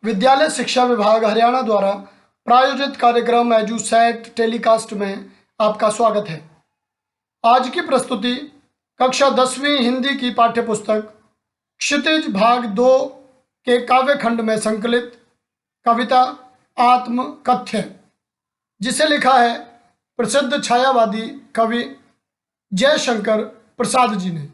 विद्यालय शिक्षा विभाग हरियाणा द्वारा प्रायोजित कार्यक्रम एजुसेट टेलीकास्ट में आपका स्वागत है। आज की प्रस्तुति कक्षा 10वीं हिंदी की पाठ्यपुस्तक क्षितिज भाग 2 के काव्य खंड में संकलित कविता आत्मकथ्य, जिसे लिखा है प्रसिद्ध छायावादी कवि जयशंकर प्रसाद जी ने।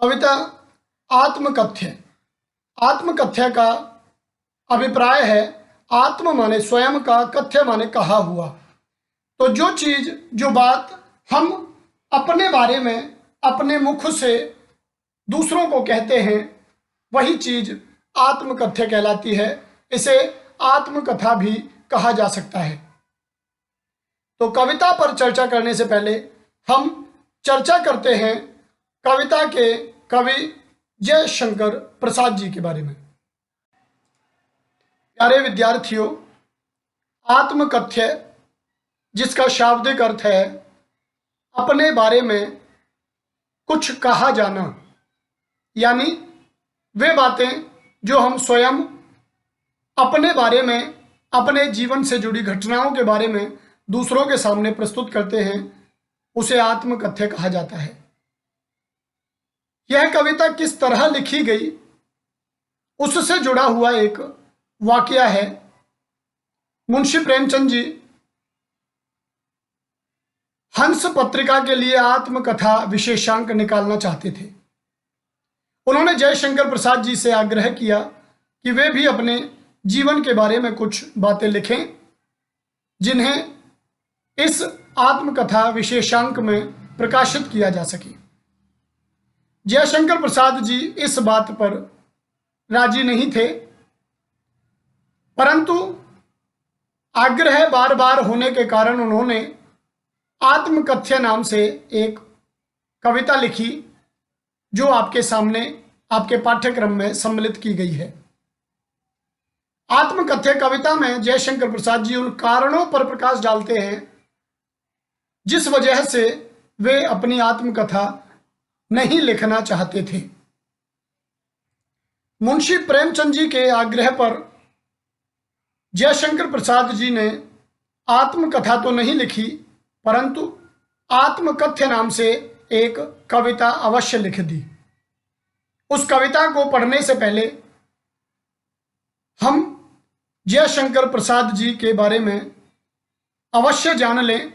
कविता आत्मकथ्य। आत्मकथ्य का अभिप्राय है आत्म माने स्वयं का, कथ्य माने कहा हुआ। तो जो चीज, जो बात हम अपने बारे में अपने मुख से दूसरों को कहते हैं, वही चीज आत्मकथ्य कहलाती है। इसे आत्मकथा भी कहा जा सकता है। तो कविता पर चर्चा करने से पहले हम चर्चा करते हैं कविता के कवि जयशंकर प्रसाद जी के बारे में। प्यारे विद्यार्थियों, आत्मकथ्य, जिसका शाब्दिक अर्थ है अपने बारे में कुछ कहा जाना, यानी वे बातें जो हम स्वयं अपने बारे में, अपने जीवन से जुड़ी घटनाओं के बारे में दूसरों के सामने प्रस्तुत करते हैं, उसे आत्मकथ्य कहा जाता है। यह कविता किस तरह लिखी गई, उससे जुड़ा हुआ एक वाकया है। मुंशी प्रेमचंद जी हंस पत्रिका के लिए आत्मकथा विशेषांक निकालना चाहते थे। उन्होंने जयशंकर प्रसाद जी से आग्रह किया कि वे भी अपने जीवन के बारे में कुछ बातें लिखें, जिन्हें इस आत्मकथा विशेषांक में प्रकाशित किया जा सके। जयशंकर प्रसाद जी इस बात पर राजी नहीं थे, परंतु आग्रह बार बार होने के कारण उन्होंने आत्मकथ्य नाम से एक कविता लिखी, जो आपके सामने आपके पाठ्यक्रम में सम्मिलित की गई है। आत्मकथ्य कविता में जयशंकर प्रसाद जी उन कारणों पर प्रकाश डालते हैं जिस वजह से वे अपनी आत्मकथा नहीं लिखना चाहते थे। मुंशी प्रेमचंद जी के आग्रह पर जयशंकर प्रसाद जी ने आत्मकथा तो नहीं लिखी, परंतु आत्मकथ्य नाम से एक कविता अवश्य लिख दी। उस कविता को पढ़ने से पहले हम जयशंकर प्रसाद जी के बारे में अवश्य जान लें।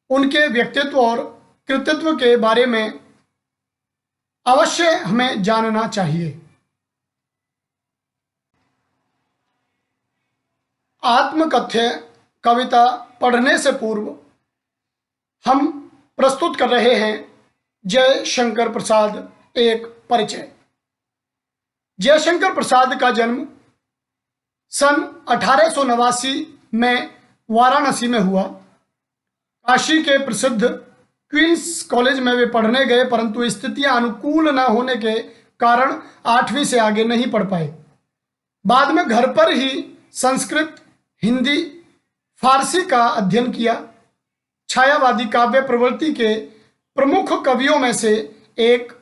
उनके व्यक्तित्व और कृतित्व के बारे में अवश्य हमें जानना चाहिए। आत्मकथ्य कविता पढ़ने से पूर्व हम प्रस्तुत कर रहे हैं जयशंकर प्रसाद एक परिचय। जयशंकर प्रसाद का जन्म सन 1889 में वाराणसी में हुआ। काशी के प्रसिद्ध क्वींस कॉलेज में वे पढ़ने गए, परंतु स्थितियां अनुकूल न होने के कारण 8वीं से आगे नहीं पढ़ पाए। बाद में घर पर ही संस्कृत, हिंदी, फारसी का अध्ययन किया। छायावादी काव्य प्रवृत्ति के प्रमुख कवियों में से एक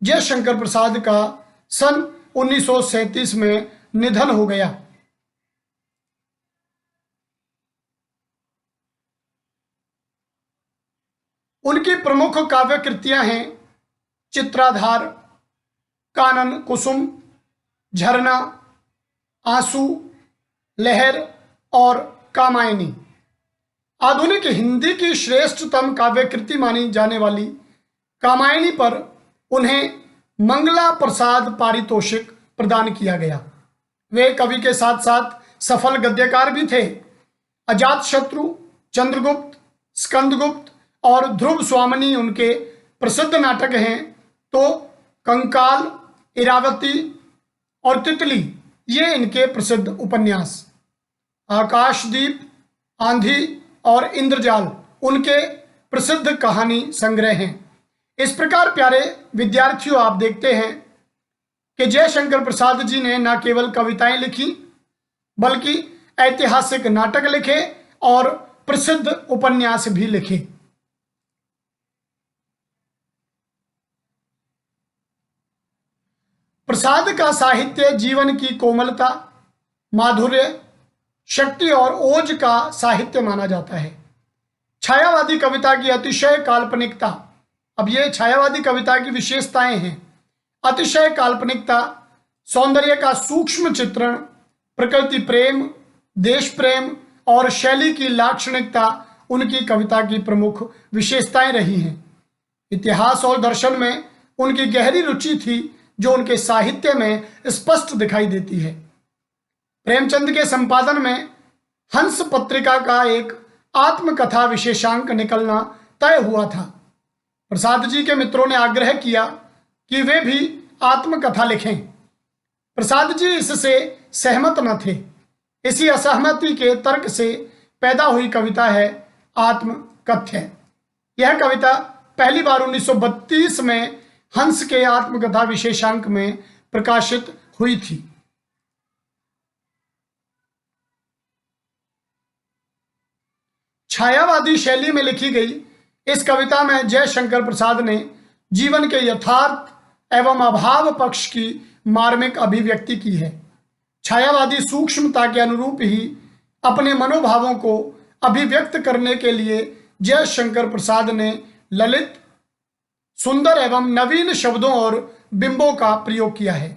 जयशंकर प्रसाद का सन 1937 में निधन हो गया। उनकी प्रमुख काव्य कृतियां हैं चित्राधार, कानन कुसुम, झरना, आंसू, लहर और कामायनी। आधुनिक हिंदी की श्रेष्ठतम काव्य कृति मानी जाने वाली कामायनी पर उन्हें मंगला प्रसाद पारितोषिक प्रदान किया गया। वे कवि के साथ साथ सफल गद्यकार भी थे। अजातशत्रु, चंद्रगुप्त, स्कंदगुप्त और ध्रुव स्वामिनी उनके प्रसिद्ध नाटक हैं। तो कंकाल, इरावती और तितली, ये इनके प्रसिद्ध उपन्यास। आकाशदीप, आंधी और इंद्रजाल उनके प्रसिद्ध कहानी संग्रह हैं। इस प्रकार प्यारे विद्यार्थियों, आप देखते हैं कि जयशंकर प्रसाद जी ने न केवल कविताएं लिखी बल्कि ऐतिहासिक नाटक लिखे और प्रसिद्ध उपन्यास भी लिखे। प्रसाद का साहित्य जीवन की कोमलता, माधुर्य, शक्ति और ओज का साहित्य माना जाता है। छायावादी कविता की अतिशय काल्पनिकता, अब ये छायावादी कविता की विशेषताएं हैं। अतिशय काल्पनिकता, सौंदर्य का सूक्ष्म चित्रण, प्रकृति प्रेम, देश प्रेम और शैली की लाक्षणिकता उनकी कविता की प्रमुख विशेषताएं रही हैं। इतिहास और दर्शन में उनकी गहरी रुचि थी जो उनके साहित्य में स्पष्ट दिखाई देती है। प्रेमचंद के संपादन में हंस पत्रिका का एक आत्मकथा विशेषांक निकलना तय हुआ था। प्रसाद जी के मित्रों ने आग्रह किया कि वे भी आत्मकथा लिखें। प्रसाद जी इससे सहमत न थे। इसी असहमति के तर्क से पैदा हुई कविता है आत्मकथ्य। यह कविता पहली बार 1932 में हंस के आत्मकथा विशेषांक में प्रकाशित हुई थी। छायावादी शैली में लिखी गई इस कविता में जयशंकर प्रसाद ने जीवन के यथार्थ एवं अभाव पक्ष की मार्मिक अभिव्यक्ति की है। छायावादी सूक्ष्मता के अनुरूप ही अपने मनोभावों को अभिव्यक्त करने के लिए जयशंकर प्रसाद ने ललित, सुंदर एवं नवीन शब्दों और बिंबों का प्रयोग किया है।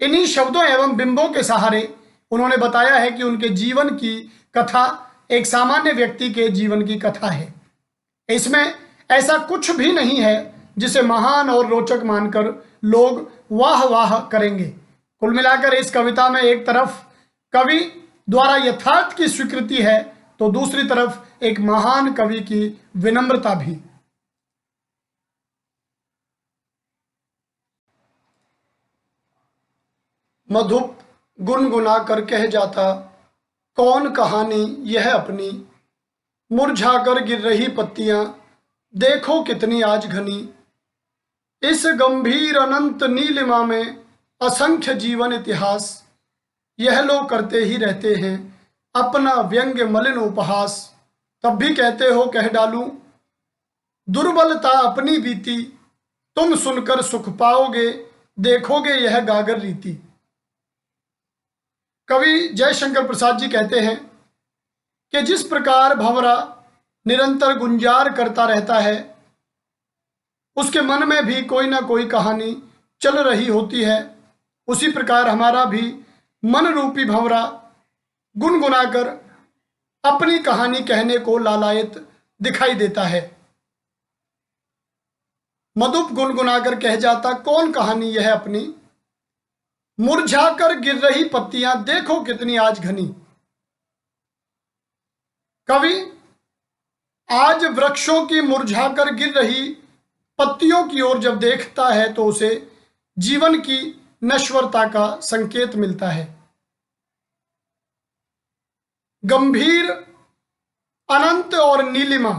इन्हीं शब्दों एवं बिंबों के सहारे उन्होंने बताया है कि उनके जीवन की कथा एक सामान्य व्यक्ति के जीवन की कथा है। इसमें ऐसा कुछ भी नहीं है जिसे महान और रोचक मानकर लोग वाह वाह करेंगे। कुल मिलाकर इस कविता में एक तरफ कवि द्वारा यथार्थ की स्वीकृति है तो दूसरी तरफ एक महान कवि की विनम्रता भी। मधुप गुनगुना कर कह जाता कौन कहानी यह अपनी, मुरझाकर गिर रही पत्तियां देखो कितनी आज घनी, इस गंभीर अनंत नीलिमा में असंख्य जीवन इतिहास, यह लोग करते ही रहते हैं अपना व्यंग्य मलिन उपहास। तब भी कहते हो कह डालूं दुर्बलता अपनी बीती, तुम सुनकर सुख पाओगे देखोगे यह गागर रीति। कवि जयशंकर प्रसाद जी कहते हैं कि जिस प्रकार भंवरा निरंतर गुंजार करता रहता है उसके मन में भी कोई ना कोई कहानी चल रही होती है, उसी प्रकार हमारा भी मन रूपी भंवरा गुनगुनाकर अपनी कहानी कहने को लालायत दिखाई देता है। मधुप गुनगुनाकर कह जाता कौन कहानी यह अपनी, मुरझाकर गिर रही पत्तियां देखो कितनी आज घनी। कवि आज वृक्षों की मुरझाकर गिर रही पत्तियों की ओर जब देखता है तो उसे जीवन की नश्वरता का संकेत मिलता है। गंभीर, अनंत और नीलिमा,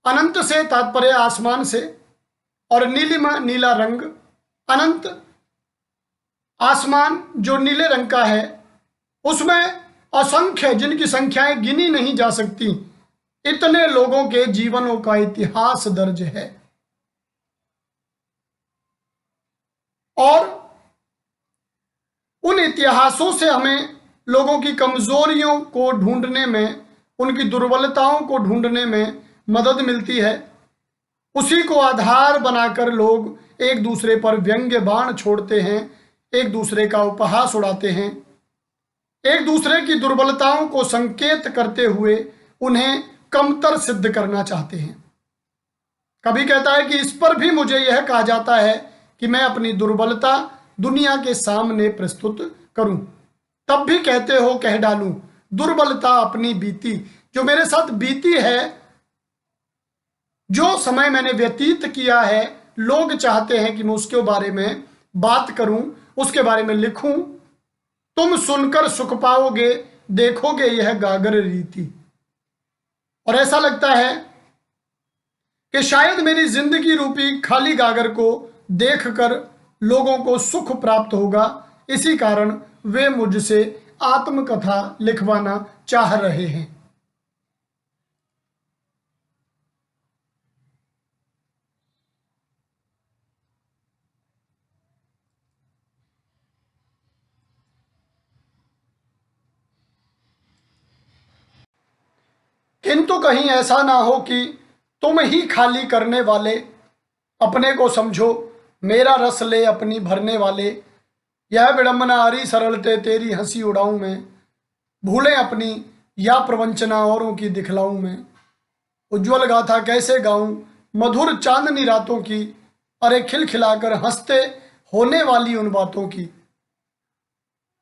अनंत से तात्पर्य आसमान से और नीलिमा नीला रंग। अनंत आसमान जो नीले रंग का है उसमें असंख्य, जिनकी संख्याएं गिनी नहीं जा सकती, इतने लोगों के जीवनों का इतिहास दर्ज है। और उन इतिहासों से हमें लोगों की कमजोरियों को ढूंढने में, उनकी दुर्बलताओं को ढूंढने में मदद मिलती है। उसी को आधार बनाकर लोग एक दूसरे पर व्यंग्य बाण छोड़ते हैं, एक दूसरे का उपहास उड़ाते हैं, एक दूसरे की दुर्बलताओं को संकेत करते हुए उन्हें कमतर सिद्ध करना चाहते हैं। कभी कहता है कि इस पर भी मुझे यह कहा जाता है कि मैं अपनी दुर्बलता दुनिया के सामने प्रस्तुत करूं। तब भी कहते हो कह डालूं दुर्बलता अपनी बीती, जो मेरे साथ बीती है, जो समय मैंने व्यतीत किया है, लोग चाहते हैं कि मैं उसके बारे में बात करूं, उसके बारे में लिखूं। तुम सुनकर सुख पाओगे देखोगे यह गागर रीति। और ऐसा लगता है कि शायद मेरी जिंदगी रूपी खाली गागर को देखकर लोगों को सुख प्राप्त होगा, इसी कारण वे मुझसे आत्मकथा लिखवाना चाह रहे हैं। किंतु कहीं ऐसा ना हो कि तुम ही खाली करने वाले, अपने को समझो मेरा रस ले अपनी भरने वाले। यह विडंबना आरी सरलते तेरी हंसी उड़ाऊं मैं, भूलें अपनी या प्रवंचना औरों की दिखलाऊं मैं। उज्ज्वल गाथा कैसे गाऊं मधुर चांदनी रातों की, अरे खिलखिलाकर हंसते होने वाली उन बातों की।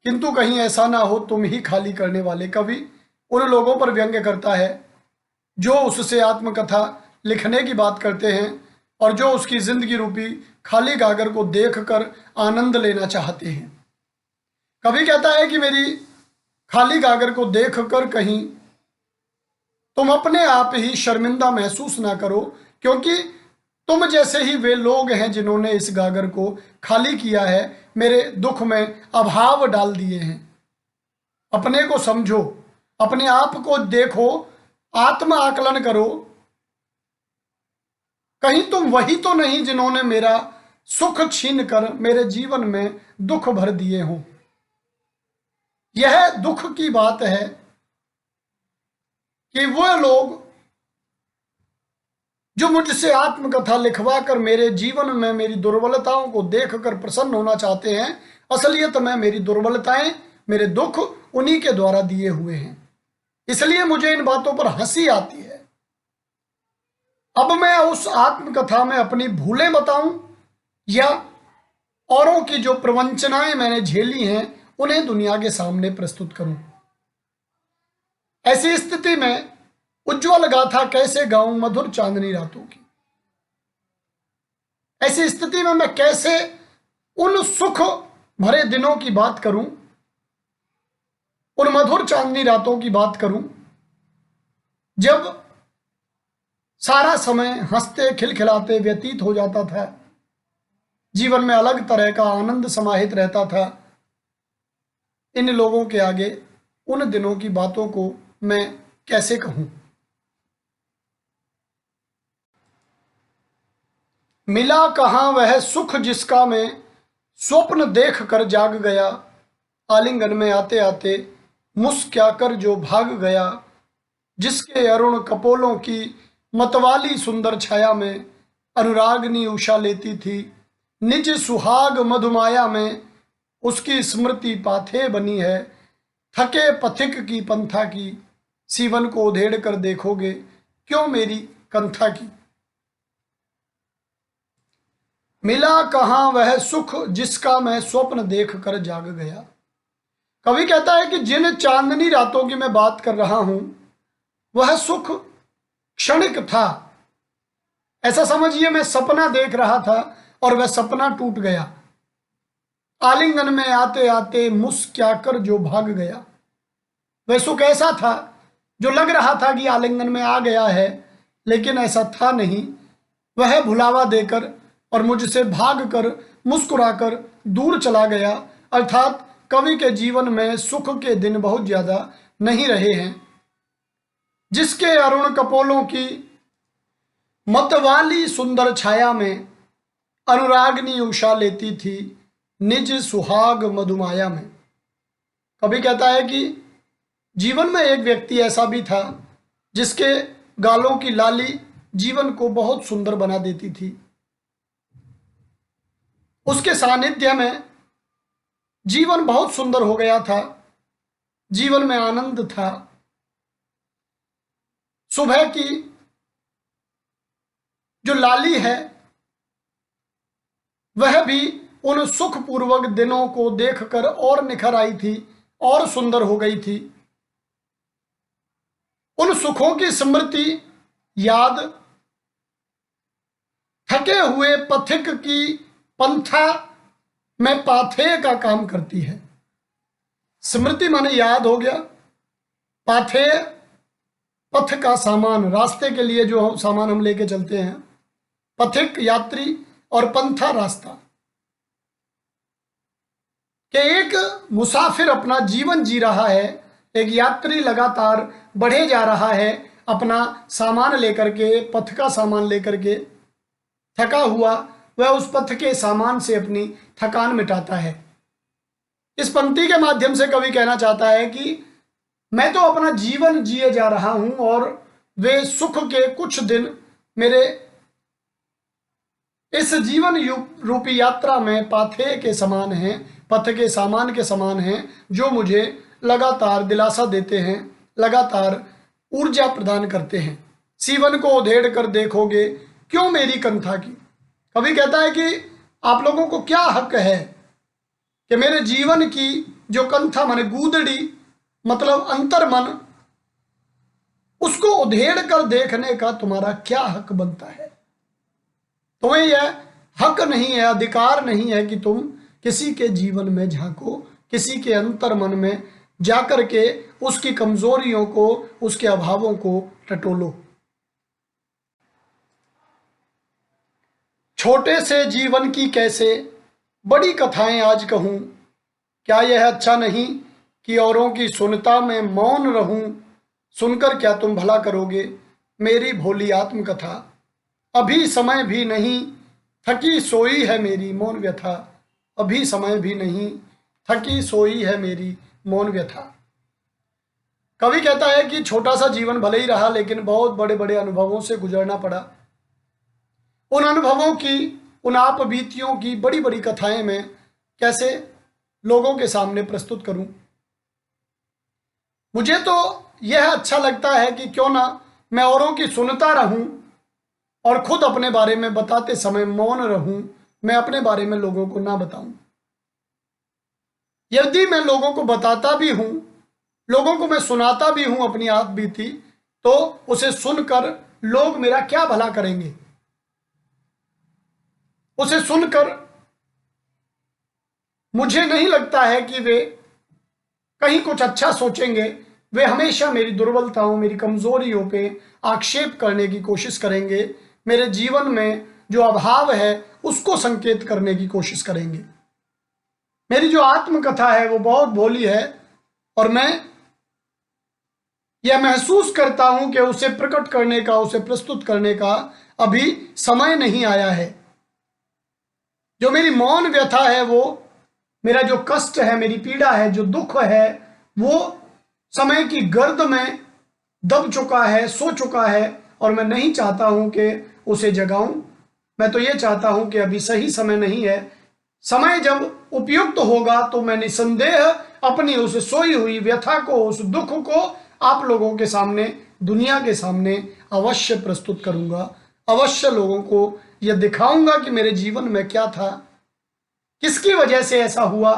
किंतु कहीं ऐसा ना हो तुम ही खाली करने वाले। कवि उन लोगों पर व्यंग्य करता है जो उससे आत्मकथा लिखने की बात करते हैं और जो उसकी जिंदगी रूपी खाली गागर को देखकर आनंद लेना चाहते हैं। कवि कहता है कि मेरी खाली गागर को देखकर कहीं तुम अपने आप ही शर्मिंदा महसूस ना करो, क्योंकि तुम जैसे ही वे लोग हैं जिन्होंने इस गागर को खाली किया है, मेरे दुख में अभाव डाल दिए हैं। अपने को समझो, अपने आप को देखो, आत्म आकलन करो, कहीं तुम वही तो नहीं जिन्होंने मेरा सुख छीन कर मेरे जीवन में दुख भर दिए हो। यह दुख की बात है कि वह लोग जो मुझसे आत्मकथा लिखवा कर मेरे जीवन में मेरी दुर्बलताओं को देखकर प्रसन्न होना चाहते हैं, असलियत में मेरी दुर्बलताएं, मेरे दुख उन्हीं के द्वारा दिए हुए हैं। इसलिए मुझे इन बातों पर हंसी आती है। अब मैं उस आत्मकथा में अपनी भूलें बताऊं या औरों की जो प्रवंचनाएं मैंने झेली हैं उन्हें दुनिया के सामने प्रस्तुत करूं। ऐसी स्थिति में उज्ज्वल गाथा कैसे गाऊं मधुर चांदनी रातों की। ऐसी स्थिति में मैं कैसे उन सुख भरे दिनों की बात करूं, उन मधुर चांदनी रातों की बात करूं जब सारा समय हंसते खिलखिलाते व्यतीत हो जाता था, जीवन में अलग तरह का आनंद समाहित रहता था। इन लोगों के आगे उन दिनों की बातों को मैं कैसे कहूं। मिला कहां वह सुख जिसका मैं स्वप्न देख कर जाग गया, आलिंगन में आते आते मुस्क्या कर जो भाग गया। जिसके अरुण कपोलों की मतवाली सुंदर छाया में अनुरागनी उषा लेती थी, निज सुहाग मधुमाया में उसकी स्मृति पाथे बनी है। थके पथिक की पंथा की, सीवन को उधेड़ कर देखोगे क्यों मेरी कंथा की। मिला कहां वह सुख जिसका मैं स्वप्न देख कर जाग गया। कवि कहता है कि जिन चांदनी रातों की मैं बात कर रहा हूं वह सुख क्षणिक था। ऐसा समझिए मैं सपना देख रहा था और वह सपना टूट गया। आलिंगन में आते आते मुस्क्या कर जो भाग गया। वह सुख ऐसा था जो लग रहा था कि आलिंगन में आ गया है, लेकिन ऐसा था नहीं। वह भुलावा देकर और मुझसे भागकर मुस्कुराकर दूर चला गया। अर्थात कवि के जीवन में सुख के दिन बहुत ज्यादा नहीं रहे हैं। जिसके अरुण कपोलों की मतवाली सुंदर छाया में अनुरागनी उषा लेती थी, निज सुहाग मधुमाया में। कवि कहता है कि जीवन में एक व्यक्ति ऐसा भी था जिसके गालों की लाली जीवन को बहुत सुंदर बना देती थी। उसके सानिध्य में जीवन बहुत सुंदर हो गया था, जीवन में आनंद था। सुबह की जो लाली है वह भी उन सुखपूर्वक दिनों को देखकर और निखर आई थी और सुंदर हो गई थी। उन सुखों की स्मृति याद थके हुए पथिक की पंथा में पाथे का काम करती है। स्मृति माने याद हो गया, पाथे पथ का सामान, रास्ते के लिए जो सामान हम लेके चलते हैं। पथिक यात्री और पंथा रास्ता कि एक मुसाफिर अपना जीवन जी रहा है, एक यात्री लगातार बढ़े जा रहा है अपना सामान लेकर के, पथ का सामान लेकर के, थका हुआ वह उस पथ के सामान से अपनी थकान मिटाता है। इस पंक्ति के माध्यम से कवि कहना चाहता है कि मैं तो अपना जीवन जिए जा रहा हूं और वे सुख के कुछ दिन मेरे इस जीवन रूपी यात्रा में पाथे के समान हैं, पथ के सामान के समान हैं, जो मुझे लगातार दिलासा देते हैं, लगातार ऊर्जा प्रदान करते हैं। सीवन को उधेड़ कर देखोगे क्यों मेरी कंथा की। कवि कहता है कि आप लोगों को क्या हक है कि मेरे जीवन की जो कंथा माने गूदड़ी मतलब अंतर मन, उसको उधेड़ कर देखने का तुम्हारा क्या हक बनता है। तुम्हें यह हक नहीं है, अधिकार नहीं है कि तुम किसी के जीवन में झांको, किसी के अंतर मन में जाकर के उसकी कमजोरियों को, उसके अभावों को टटोलो। छोटे से जीवन की कैसे बड़ी कथाएं आज कहूं, क्या यह अच्छा नहीं कि औरों की सुनता में मौन रहूं। सुनकर क्या तुम भला करोगे मेरी भोली आत्मकथा। अभी समय भी नहीं थकी सोई है मेरी मौन व्यथा। अभी समय भी नहीं थकी सोई है मेरी मौन व्यथा। कवि कहता है कि छोटा सा जीवन भले ही रहा, लेकिन बहुत बड़े बड़े अनुभवों से गुजरना पड़ा। उन अनुभवों की, उन आप बीतियों की बड़ी बड़ी कथाएं मैं कैसे लोगों के सामने प्रस्तुत करूं। मुझे तो यह अच्छा लगता है कि क्यों ना मैं औरों की सुनता रहूं और खुद अपने बारे में बताते समय मौन रहूं, मैं अपने बारे में लोगों को ना बताऊं। यदि मैं लोगों को बताता भी हूं, लोगों को मैं सुनाता भी हूं अपनी आप बीती, तो उसे सुनकर लोग मेरा क्या भला करेंगे। उसे सुनकर मुझे नहीं लगता है कि वे कहीं कुछ अच्छा सोचेंगे। वे हमेशा मेरी दुर्बलताओं, मेरी कमजोरियों पे आक्षेप करने की कोशिश करेंगे। मेरे जीवन में जो अभाव है उसको संकेत करने की कोशिश करेंगे। मेरी जो आत्मकथा है वो बहुत भोली है और मैं यह महसूस करता हूं कि उसे प्रकट करने का, उसे प्रस्तुत करने का अभी समय नहीं आया है। जो मेरी मौन व्यथा है, वो मेरा जो कष्ट है, मेरी पीड़ा है, जो दुख है, वो समय की गर्द में दब चुका है, सो चुका है और मैं नहीं चाहता हूं कि उसे जगाऊं। मैं तो ये चाहता हूं कि अभी सही समय नहीं है। समय जब उपयुक्त होगा तो मैं निसंदेह अपनी उस सोई हुई व्यथा को, उस दुख को आप लोगों के सामने, दुनिया के सामने अवश्य प्रस्तुत करूंगा। अवश्य लोगों को यह दिखाऊंगा कि मेरे जीवन में क्या था, किसकी वजह से ऐसा हुआ,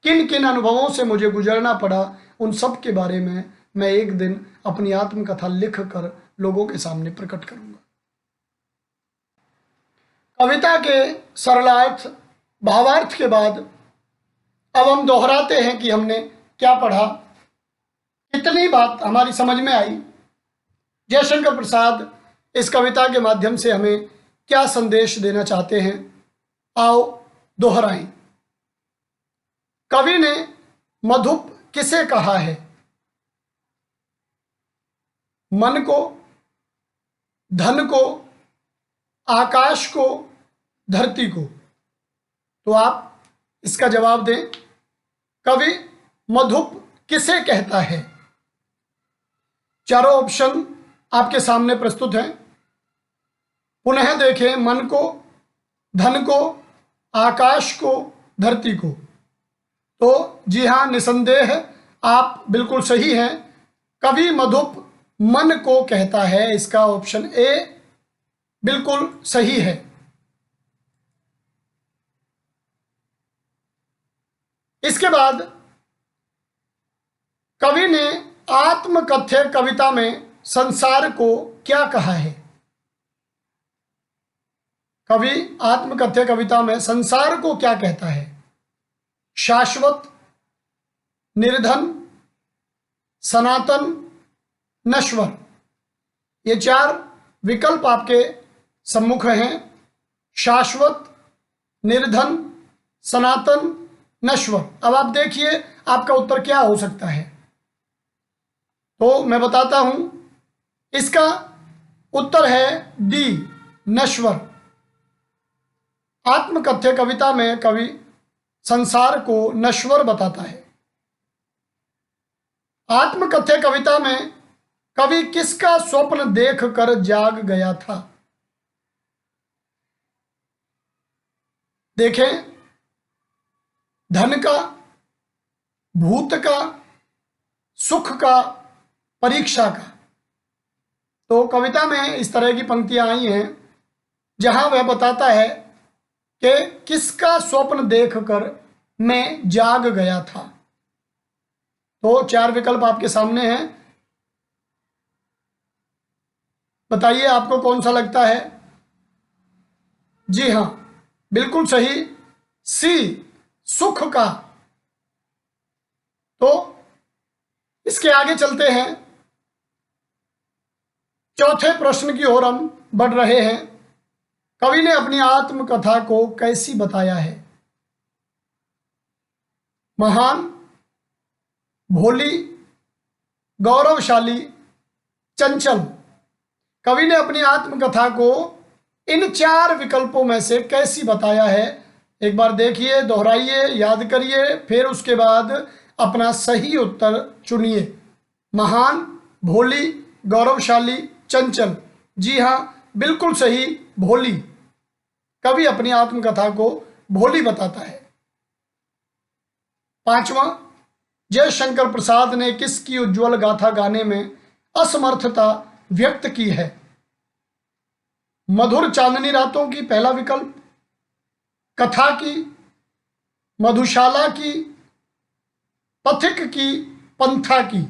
किन किन अनुभवों से मुझे गुजरना पड़ा। उन सब के बारे में मैं एक दिन अपनी आत्मकथा लिख कर लोगों के सामने प्रकट करूंगा। कविता के सरलार्थ, भावार्थ के बाद अब हम दोहराते हैं कि हमने क्या पढ़ा, कितनी बात हमारी समझ में आई। जयशंकर प्रसाद इस कविता के माध्यम से हमें क्या संदेश देना चाहते हैं, आओ दोहराएं। कवि ने मधुप किसे कहा है? मन को, धन को, आकाश को, धरती को। तो आप इसका जवाब दें। कवि मधुप किसे कहता है? चारों ऑप्शन आपके सामने प्रस्तुत हैं। पुनः देखें, मन को, धन को, आकाश को, धरती को। तो जी हां, निसंदेह आप बिल्कुल सही हैं। कवि मधुप मन को कहता है, इसका ऑप्शन ए बिल्कुल सही है। इसके बाद कवि ने आत्मकथ्य कविता में संसार को क्या कहा है? कवि आत्मकथ्य कविता में संसार को क्या कहता है? शाश्वत, निर्धन, सनातन, नश्वर। ये चार विकल्प आपके सम्मुख हैं। शाश्वत, निर्धन, सनातन, नश्वर। अब आप देखिए आपका उत्तर क्या हो सकता है। तो मैं बताता हूं, इसका उत्तर है डी, नश्वर। आत्मकथ्य कविता में कवि संसार को नश्वर बताता है। आत्मकथ्य कविता में कवि किसका स्वप्न देखकर जाग गया था? देखें, धन का, भूत का, सुख का, परीक्षा का। तो कविता में इस तरह की पंक्तियां आई हैं जहां वह बताता है कि किसका स्वप्न देखकर मैं जाग गया था। तो 4 विकल्प आपके सामने हैं, बताइए आपको कौन सा लगता है। जी हां, बिल्कुल सही, सी, सुख का। तो इसके आगे चलते हैं, चौथे प्रश्न की ओर हम बढ़ रहे हैं। कवि ने अपनी आत्मकथा को कैसी बताया है? महान, भोली, गौरवशाली, चंचल। कवि ने अपनी आत्मकथा को इन 4 विकल्पों में से कैसी बताया है? एक बार देखिए, दोहराइए, याद करिए, फिर उसके बाद अपना सही उत्तर चुनिए। महान, भोली, गौरवशाली, चंचल। जी हां, बिल्कुल सही, भोली। कवि अपनी आत्मकथा को भोली बताता है। 5वां, जयशंकर प्रसाद ने किसकी उज्जवल गाथा गाने में असमर्थता व्यक्त की है? मधुर चांदनी रातों की पहला विकल्प, कथा की, मधुशाला की, पथिक की, पंथा की।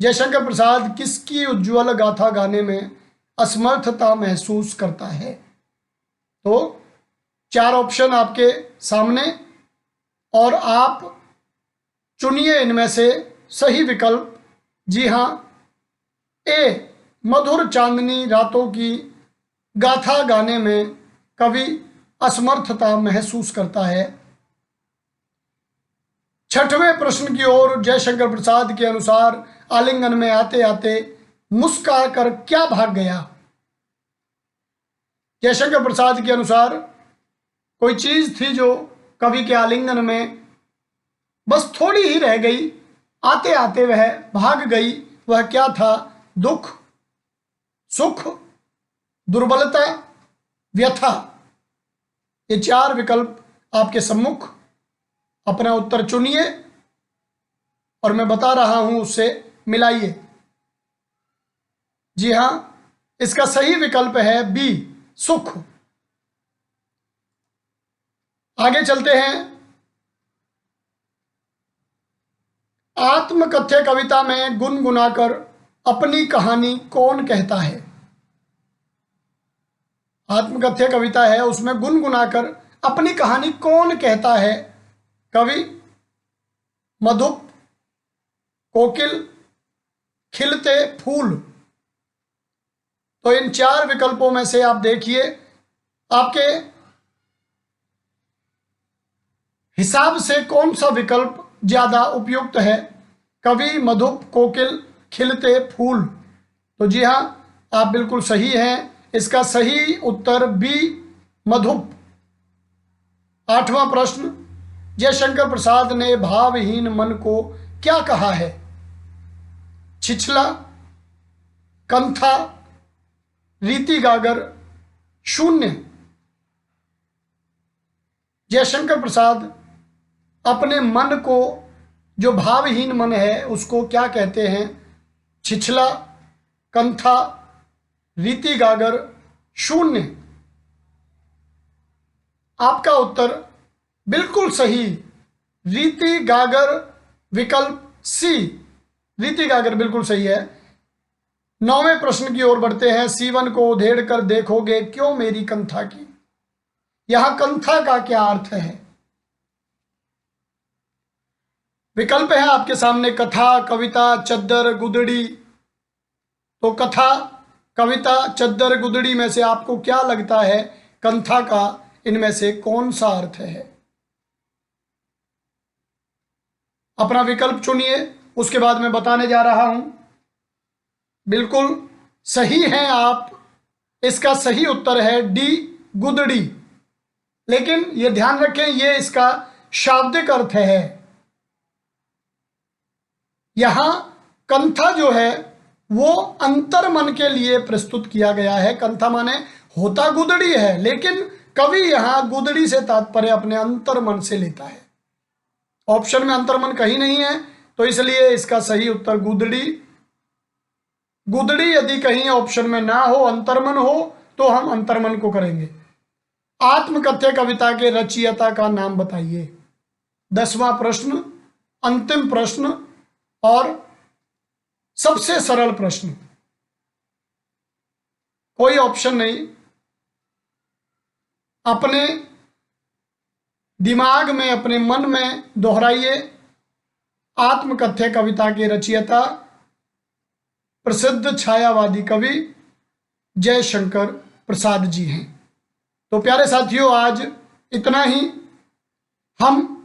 जयशंकर प्रसाद किसकी उज्जवल गाथा गाने में असमर्थता महसूस करता है? तो 4 ऑप्शन आपके सामने और आप चुनिए इनमें से सही विकल्प। जी हां, ए, मधुर चांदनी रातों की गाथा गाने में कवि असमर्थता महसूस करता है। 6वें प्रश्न की ओर, जयशंकर प्रसाद के अनुसार आलिंगन में आते आते मुस्कुराकर क्या भाग गया? जयशंकर प्रसाद के अनुसार कोई चीज थी जो कवि के आलिंगन में बस थोड़ी ही रह गई, आते आते वह भाग गई। वह क्या था? दुख, सुख, दुर्बलता, व्यथा। ये 4 विकल्प आपके सम्मुख, अपना उत्तर चुनिए और मैं बता रहा हूं उससे मिलाइए। जी हां, इसका सही विकल्प है बी, सुख। आगे चलते हैं। आत्मकथ्य कविता में गुनगुनाकर अपनी कहानी कौन कहता है? आत्मकथ्य कविता है, उसमें गुनगुनाकर अपनी कहानी कौन कहता है? कवि, मधुप, कोकिल, खिलते फूल। तो इन 4 विकल्पों में से आप देखिए आपके हिसाब से कौन सा विकल्प ज्यादा उपयुक्त है। कवि, मधुप, कोकिल, खिलते फूल। तो जी हां, आप बिल्कुल सही हैं। इसका सही उत्तर बी, मधुप। 8वां प्रश्न, जयशंकर प्रसाद ने भावहीन मन को क्या कहा है? छिछला, कंथा, रीति गागर, शून्य। जयशंकर प्रसाद अपने मन को, जो भावहीन मन है, उसको क्या कहते हैं? छिछला, कंथा, रीति गागर, शून्य। आपका उत्तर बिल्कुल सही, रीति गागर, विकल्प सी, रीति गागर बिल्कुल सही है। 9वें प्रश्न की ओर बढ़ते हैं। सीवन को उधेड़ कर देखोगे क्यों मेरी कंथा की? यहां कंथा का क्या अर्थ है? विकल्प है आपके सामने, कथा, कविता, चद्दर, गुदड़ी। तो कथा, कविता, चद्दर, गुदड़ी में से आपको क्या लगता है कंथा का इनमें से कौन सा अर्थ है? अपना विकल्प चुनिए, उसके बाद मैं बताने जा रहा हूं। बिल्कुल सही हैं आप। इसका सही उत्तर है डी, गुदड़ी। लेकिन यह ध्यान रखें, यह इसका शाब्दिक अर्थ है। यहां कंथा जो है वो अंतर्मन के लिए प्रस्तुत किया गया है। कंथा माने होता गुदड़ी है, लेकिन कवि यहां गुदड़ी से तात्पर्य अपने अंतर्मन से लेता है। ऑप्शन में अंतर्मन कहीं नहीं है, तो इसलिए इसका सही उत्तर गुदड़ी। गुदड़ी यदि कहीं ऑप्शन में ना हो, अंतर्मन हो, तो हम अंतर्मन को करेंगे। आत्मकथ्य कविता के रचयिता का नाम बताइए। 10वां प्रश्न, अंतिम प्रश्न और सबसे सरल प्रश्न। कोई ऑप्शन नहीं, अपने दिमाग में, अपने मन में दोहराइए। आत्मकथ्य कविता के रचयिता प्रसिद्ध छायावादी कवि जयशंकर प्रसाद जी हैं। तो प्यारे साथियों, आज इतना ही। हम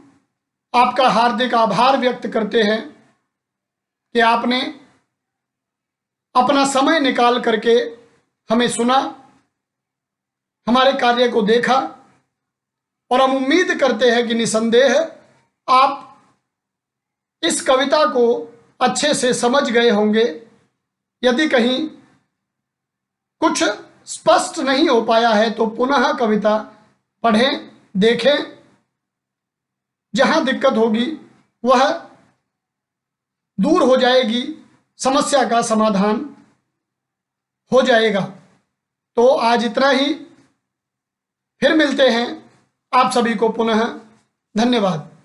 आपका हार्दिक आभार व्यक्त करते हैं कि आपने अपना समय निकाल करके हमें सुना, हमारे कार्य को देखा, और हम उम्मीद करते हैं कि निसंदेह आप इस कविता को अच्छे से समझ गए होंगे। यदि कहीं कुछ स्पष्ट नहीं हो पाया है तो पुनः कविता पढ़ें, देखें। जहां दिक्कत होगी वह दूर हो जाएगी, समस्या का समाधान हो जाएगा। तो आज इतना ही, फिर मिलते हैं। आप सभी को पुनः धन्यवाद।